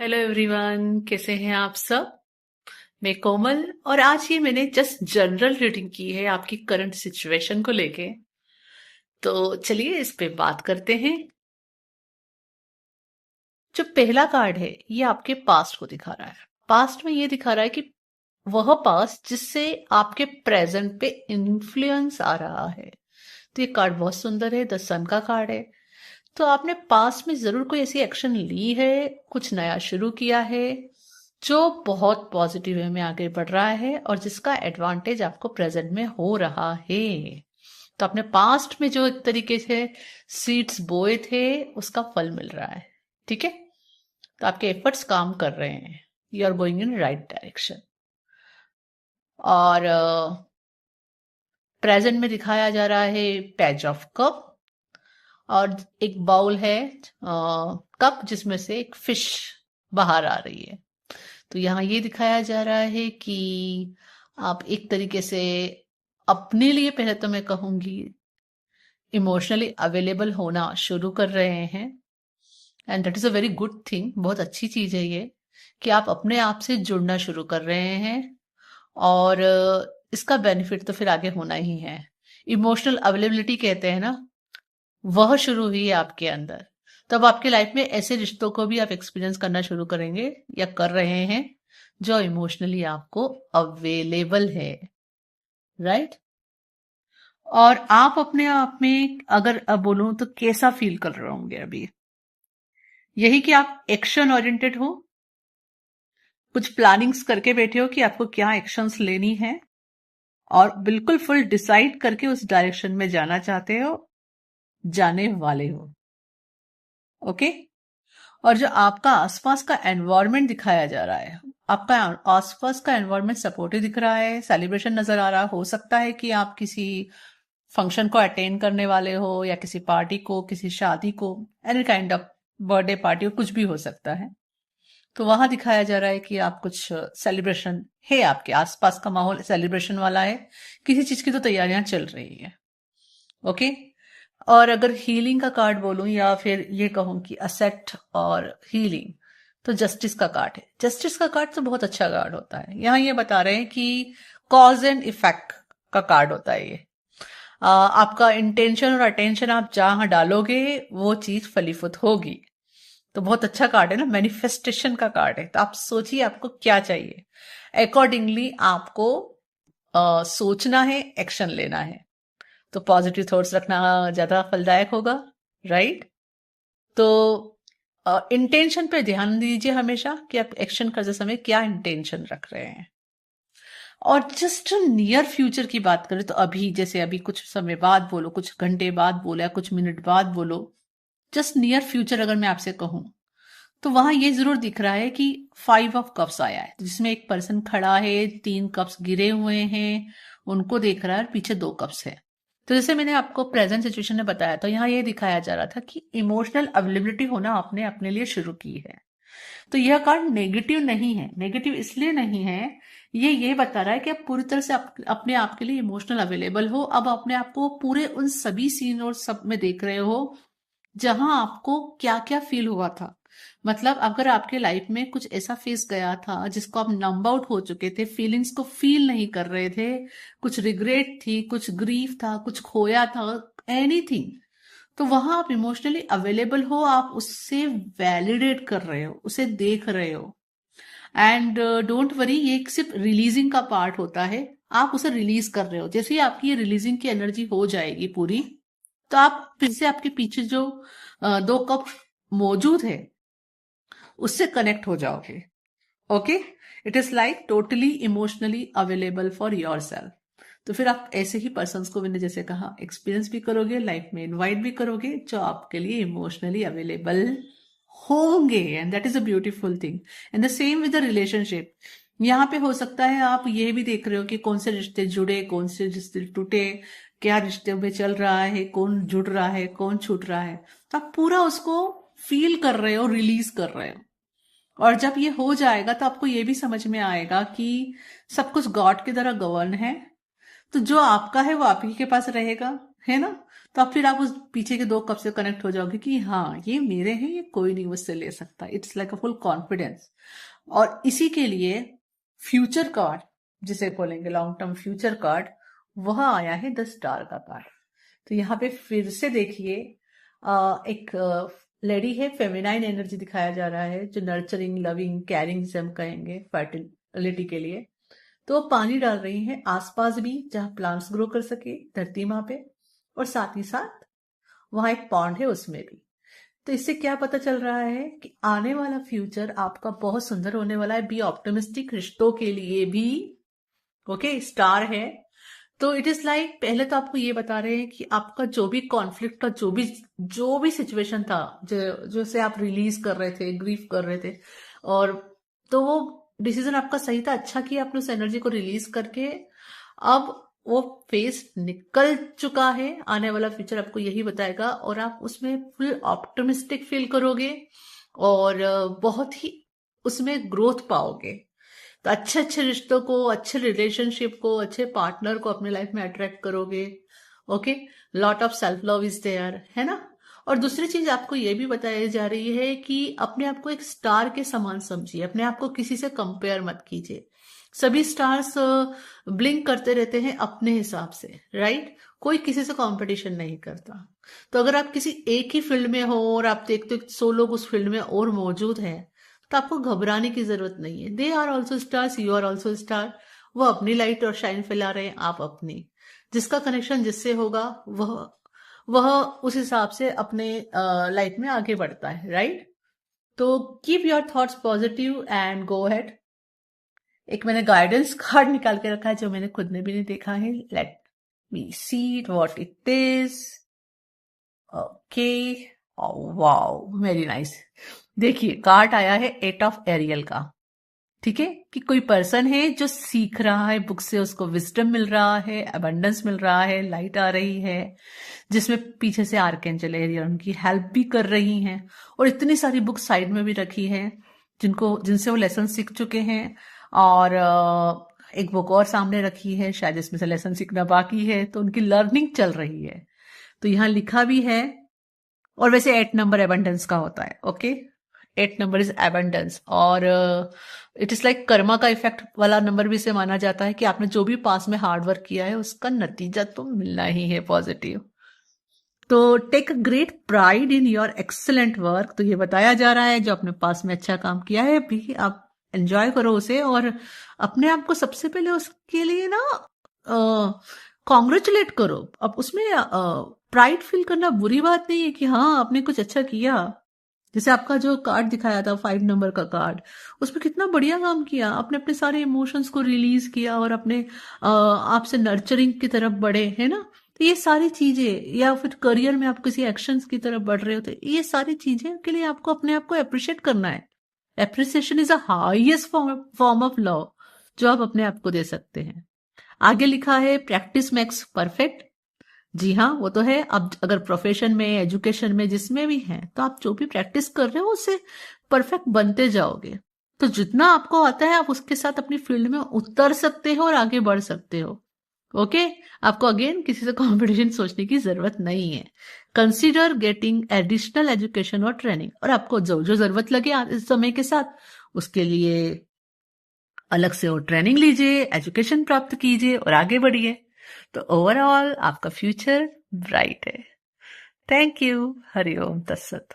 Hello everyone, कैसे हैं आप सब। मैं कोमल, और आज ये मैंने जस्ट जनरल रीडिंग की है आपकी करंट सिचुएशन को लेके। तो चलिए इस पे बात करते हैं। जो पहला कार्ड है ये आपके पास्ट को दिखा रहा है। पास्ट में ये दिखा रहा है कि वह पास्ट जिससे आपके प्रेजेंट पे इन्फ्लुएंस आ रहा है। तो ये कार्ड बहुत सुंदर है, द सन का कार्ड है। तो आपने पास्ट में जरूर कोई ऐसी एक्शन ली है, कुछ नया शुरू किया है जो बहुत पॉजिटिव वे में आगे बढ़ रहा है और जिसका एडवांटेज आपको प्रेजेंट में हो रहा है। तो आपने पास्ट में जो एक तरीके से सीड्स बोए थे उसका फल मिल रहा है। ठीक है, तो आपके एफर्ट्स काम कर रहे हैं, you are going in right direction. और प्रेजेंट में दिखाया जा रहा है पेज ऑफ कप, और एक बाउल है कप जिसमें से एक फिश बाहर आ रही है। तो यहाँ ये दिखाया जा रहा है कि आप एक तरीके से अपने लिए, पहले तो मैं कहूंगी, इमोशनली अवेलेबल होना शुरू कर रहे हैं। And that is a very good thing, बहुत अच्छी चीज है ये कि आप अपने आप से जुड़ना शुरू कर रहे हैं। और इसका बेनिफिट तो फिर आगे होना ही है। इमोशनल अवेलेबिलिटी कहते हैं ना, वह शुरू हुई है आपके अंदर। तब आपके लाइफ में ऐसे रिश्तों को भी आप एक्सपीरियंस करना शुरू करेंगे या कर रहे हैं जो इमोशनली आपको अवेलेबल है। राइट। और आप अपने आप में अगर अब बोलूं तो कैसा फील कर रहे होंगे अभी, यही कि आप एक्शन ओरिएंटेड हो, कुछ प्लानिंग्स करके बैठे हो कि आपको क्या एक्शंस लेनी है, और बिल्कुल फुल डिसाइड करके उस डायरेक्शन में जाना चाहते हो, जाने वाले हो। ओके। और जो आपका आसपास का एनवायरनमेंट दिखाया जा रहा है, आपका आसपास का एनवायरनमेंट सपोर्टिव दिख रहा है, सेलिब्रेशन नजर आ रहा हो सकता है कि आप किसी फंक्शन को अटेंड करने वाले हो या किसी पार्टी को, किसी शादी को, any kind of birthday party हो, कुछ भी हो सकता है। तो वहां दिखाया जा रहा है कि आप कुछ सेलिब्रेशन है, आपके आसपास का माहौल सेलिब्रेशन वाला है, किसी चीज की तो तैयारियां चल रही है। ओके। और अगर हीलिंग का कार्ड बोलूं या फिर ये कहूं कि असेट और हीलिंग, तो जस्टिस का कार्ड है। जस्टिस का कार्ड तो बहुत अच्छा कार्ड होता है। यहाँ ये बता रहे हैं कि कॉज एंड इफेक्ट का कार्ड होता है ये। आपका इंटेंशन और अटेंशन आप जहां डालोगे वो चीज फलीफुत होगी। तो बहुत अच्छा कार्ड है ना, मैनिफेस्टेशन का कार्ड है। तो आप सोचिए आपको क्या चाहिए, अकॉर्डिंगली आपको सोचना है, एक्शन लेना है। तो पॉजिटिव थॉट्स रखना ज्यादा फलदायक होगा। राइट। तो इंटेंशन पे ध्यान दीजिए हमेशा कि आप एक्शन करते समय क्या इंटेंशन रख रहे हैं। और जस्ट नियर फ्यूचर की बात करें तो अभी, जैसे अभी कुछ समय बाद बोलो, कुछ घंटे बाद बोलो या कुछ मिनट बाद बोलो, जस्ट नियर फ्यूचर अगर मैं आपसे कहूं तो वहां ये जरूर दिख रहा है कि 5 ऑफ कप्स आया है, जिसमें एक पर्सन खड़ा है, 3 कप्स गिरे हुए हैं, उनको देख रहा है, और पीछे 2 कप्स है। तो जैसे मैंने आपको प्रेजेंट सिचुएशन में बताया, तो यहाँ ये दिखाया जा रहा था कि इमोशनल अवेलेबिलिटी होना आपने अपने लिए शुरू की है। तो यह कार्ड नेगेटिव नहीं है। नेगेटिव इसलिए नहीं है, ये बता रहा है कि आप पूरी तरह से अपने आप के लिए इमोशनल अवेलेबल हो। अब अपने आप को पूरे उन सभी सीन और सब में देख रहे हो जहां आपको क्या क्या फील हुआ था। मतलब अगर आपके लाइफ में कुछ ऐसा फेस गया था जिसको आप नंब आउट हो चुके थे, फीलिंग्स को फील नहीं कर रहे थे, कुछ रिग्रेट थी, कुछ ग्रीफ था, कुछ खोया था, एनीथिंग, तो वहां आप इमोशनली अवेलेबल हो, आप उससे वैलिडेट कर रहे हो, उसे देख रहे हो। एंड डोंट वरी, ये एक सिर्फ रिलीजिंग का पार्ट होता है। आप उसे रिलीज कर रहे हो। जैसे ही आपकी ये रिलीजिंग की एनर्जी हो जाएगी पूरी, तो आप फिर से आपके पीछे जो 2 कप मौजूद है उससे कनेक्ट हो जाओगे। Okay. It is like totally emotionally available for your self. तो फिर आप ऐसे ही पर्सन्स को, मैंने जैसे कहा, एक्सपीरियंस भी करोगे, लाइफ में इनवाइट भी करोगे, जो आपके लिए इमोशनली अवेलेबल होंगे। And that is a beautiful thing. And the same with the relationship. यहाँ पे हो सकता है आप ये भी देख रहे हो कि कौन से रिश्ते जुड़े, कौन से रिश्ते टूटे, क्या रिश्ते में चल रहा है, कौन जुड़ रहा है, कौन छूट रहा है। तो आप पूरा उसको फील कर रहे हो, रिलीज कर रहे हो। और जब ये हो जाएगा तो आपको ये भी समझ में आएगा कि सब कुछ गॉड की तरह गवर्न है। तो जो आपका है वो आप ही के पास रहेगा, है ना। तो अब फिर आप उस पीछे के 2 कप से कनेक्ट हो जाओगे कि हाँ ये मेरे हैं, ये कोई नहीं मुझसे ले सकता। It's like a full confidence. और इसी के लिए फ्यूचर कार्ड जिसे बोलेंगे लॉन्ग टर्म फ्यूचर कार्ड, वह आया है 10 स्टार का कार्ड। तो यहाँ पे फिर से देखिए एक लेडी है, फेमिनाइन एनर्जी दिखाया जा रहा है, जो नर्चरिंग, लविंग, केयरिंग जिसे हम कहेंगे फर्टिलिटी के लिए। तो वो पानी डाल रही हैं आसपास भी जहाँ प्लांट्स ग्रो कर सके, धरती माँ पे, और साथ ही साथ वहां एक पॉन्ड है उसमें भी। तो इससे क्या पता चल रहा है कि आने वाला फ्यूचर आपका बहुत सुंदर होने वाला है। बी ऑप्टिमिस्टिक, रिश्तों के लिए भी। ओके, स्टार है। तो इट इज लाइक पहले तो आपको ये बता रहे हैं कि आपका जो भी कॉन्फ्लिक्ट था, जो भी सिचुएशन था, जो से आप रिलीज कर रहे थे, ग्रीफ कर रहे थे, और तो वो डिसीजन आपका सही था, अच्छा किया आपने उस एनर्जी को रिलीज करके। अब वो फेज निकल चुका है, आने वाला फ्यूचर आपको यही बताएगा, और आप उसमें फुल ऑप्टिमिस्टिक फील करोगे और बहुत ही उसमें ग्रोथ पाओगे। तो अच्छे अच्छे रिश्तों को, अच्छे रिलेशनशिप को, अच्छे पार्टनर को अपने लाइफ में अट्रैक्ट करोगे। Okay, lot of self love is there, है ना। और दूसरी चीज आपको ये भी बताई जा रही है कि अपने आप को एक स्टार के समान समझिए, अपने आप को किसी से कंपेयर मत कीजिए। सभी स्टार्स ब्लिंक करते रहते हैं अपने हिसाब से, राइट। कोई किसी से कंपटीशन नहीं करता। तो अगर आप किसी एक ही फील्ड में हो और आप देखते हो 100 लोग उस फील्ड में और मौजूद हैं, तो आपको घबराने की जरूरत नहीं है। They are also stars, you are also star. वो अपनी लाइट और शाइन फैला रहे हैं, आप अपनी। जिसका कनेक्शन जिससे होगा वह उस हिसाब से अपने लाइफ में आगे बढ़ता है, राइट। तो keep your thoughts positive and go head. एक मैंने गाइडेंस कार्ड निकाल के रखा है जो मैंने खुद ने भी नहीं देखा है। Let me see what it is. Okay, wow, very nice. देखिए, कार्ड आया है 8 ऑफ एरियल का। ठीक है, कि कोई पर्सन है जो सीख रहा है, बुक से उसको विजडम मिल रहा है, अबंडेंस मिल रहा है, लाइट आ रही है, जिसमें पीछे से आर्कएंजल एरियल उनकी हेल्प भी कर रही हैं, और इतनी सारी बुक साइड में भी रखी है जिनसे वो लेसन सीख चुके हैं। और एक बुक और सामने रखी है, शायद इसमें से लेसन सीखना बाकी है, तो उनकी लर्निंग चल रही है। तो यहां लिखा भी है, और वैसे 8 नंबर एबंडेंस का होता है। ओके, 8 नंबर इज एबंडेंस, और इट इज लाइक कर्मा का इफेक्ट वाला नंबर भी इसे माना जाता है कि आपने जो भी पास में हार्ड वर्क किया है उसका नतीजा तो मिलना ही है पॉजिटिव। तो take great pride in your excellent work. तो ये बताया जा रहा है जो आपने पास में अच्छा काम किया है भी आप एंजॉय करो उसे, और अपने आप को सबसे पहले उसके लिए ना कॉन्ग्रेचुलेट करो। अब उसमें प्राइड फील करना बुरी बात नहीं है कि हाँ आपने कुछ अच्छा किया। जैसे आपका जो कार्ड दिखाया था 5 नंबर का कार्ड, उसमें कितना बढ़िया काम किया आपने, अपने सारे इमोशंस को रिलीज किया और अपने आपसे नर्चरिंग की तरफ बढ़े, है ना। तो ये सारी चीजें, या फिर करियर में आप किसी एक्शंस की तरफ बढ़ रहे हो, तो ये सारी चीजें के लिए आपको अपने आप को अप्रिशिएट करना है। Appreciation is a highest form of love जो आप अपने आप को दे सकते हैं। आगे लिखा है प्रैक्टिस मेक्स परफेक्ट। जी हाँ, वो तो है। अब अगर प्रोफेशन में, एजुकेशन में, जिसमें भी हैं, तो आप जो भी प्रैक्टिस कर रहे हो उससे परफेक्ट बनते जाओगे। तो जितना आपको आता है आप उसके साथ अपनी फील्ड में उतर सकते हो और आगे बढ़ सकते हो। ओके, आपको अगेन किसी से कंपटीशन सोचने की जरूरत नहीं है। कंसीडर गेटिंग एडिशनल एजुकेशन और ट्रेनिंग, और आपको जो जो जरूरत लगे इस समय के साथ, उसके लिए अलग से और ट्रेनिंग लीजिए, एजुकेशन प्राप्त कीजिए और आगे बढ़िए। तो ओवरऑल आपका फ्यूचर ब्राइट है। Thank you. हरिओम तत्सत।